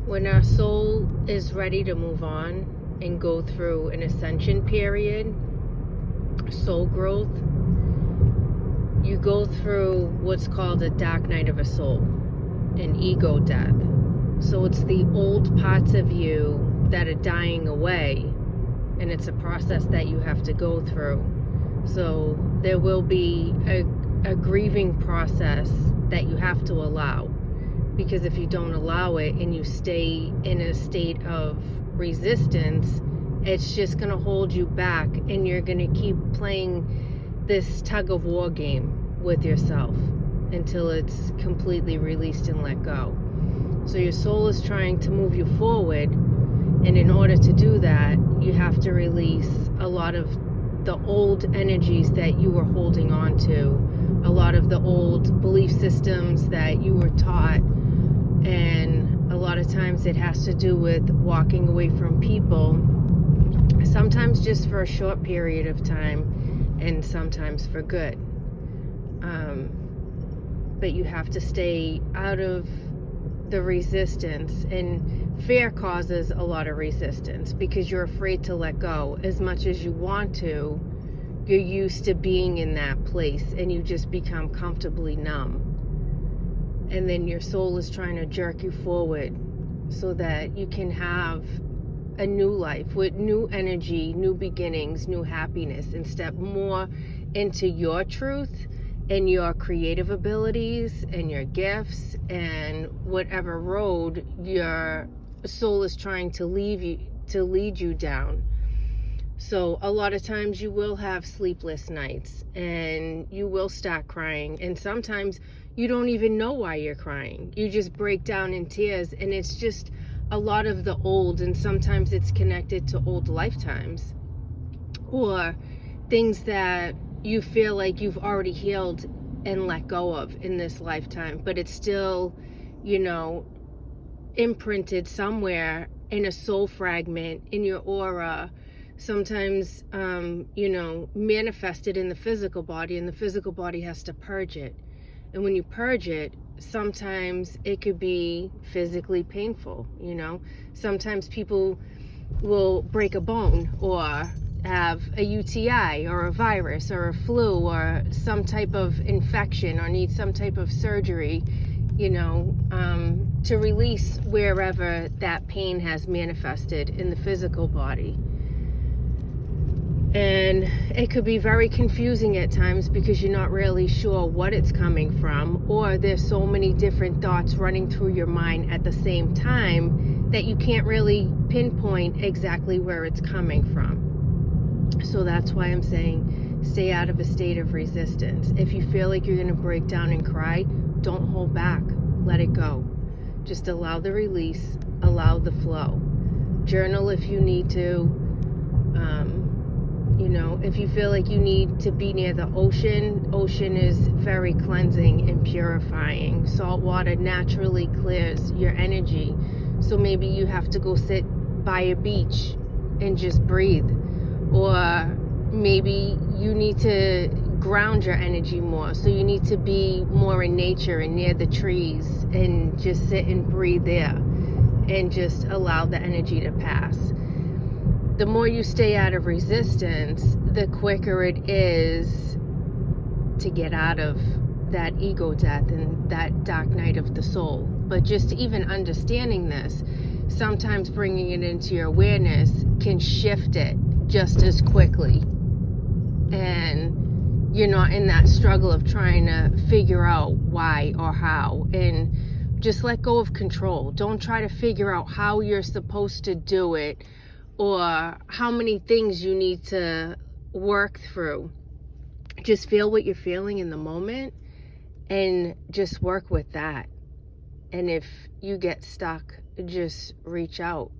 When our soul is ready to move on and go through an ascension period, soul growth, you go through what's called a dark night of a soul, an ego death. So it's the old parts of you that are dying away, and it's a process that you have to go through. So there will be a grieving process that you have to allow, because if you don't allow it and you stay in a state of resistance, it's just going to hold you back, and you're going to keep playing this tug of war game with yourself until it's completely released and let go. So your soul is trying to move you forward, and in order to do that, you have to release a lot of the old energies that you were holding on to, a lot of the old belief systems that you were taught, and a lot of times it has to do with walking away from people, sometimes just for a short period of time and sometimes for good. But you have to stay out of the resistance, and fear causes a lot of resistance because you're afraid to let go. As much as you want to, you're used to being in that place and you just become comfortably numb. And then your soul is trying to jerk you forward so that you can have a new life with new energy, new beginnings, new happiness, and step more into your truth and your creative abilities and your gifts and whatever road your soul is trying to lead you down. So a lot of times you will have sleepless nights and you will start crying, and sometimes you don't even know why you're crying. You just break down in tears, and it's just a lot of the old, and sometimes it's connected to old lifetimes or things that you feel like you've already healed and let go of in this lifetime, but it's still, imprinted somewhere in a soul fragment in your aura, sometimes, manifested in the physical body, and the physical body has to purge it. And when you purge it, sometimes it could be physically painful, Sometimes people will break a bone or have a UTI or a virus or a flu or some type of infection or need some type of surgery, to release wherever that pain has manifested in the physical body. And it could be very confusing at times because you're not really sure what it's coming from, or there's so many different thoughts running through your mind at the same time that you can't really pinpoint exactly where it's coming from. So that's why I'm saying stay out of a state of resistance. If you feel like you're going to break down and cry, don't hold back. Let it go. Just allow the release, allow the flow. Journal if you need to. If you feel like you need to be near the ocean is very cleansing and purifying. Salt water naturally clears your energy. So maybe you have to go sit by a beach and just breathe. Or maybe you need to ground your energy more. So you need to be more in nature and near the trees and just sit and breathe there and just allow the energy to pass. The more you stay out of resistance, the quicker it is to get out of that ego death and that dark night of the soul. But just even understanding this, sometimes bringing it into your awareness can shift it just as quickly. And you're not in that struggle of trying to figure out why or how. And just let go of control. Don't try to figure out how you're supposed to do it or how many things you need to work through. Just feel what you're feeling in the moment and just work with that. And if you get stuck, just reach out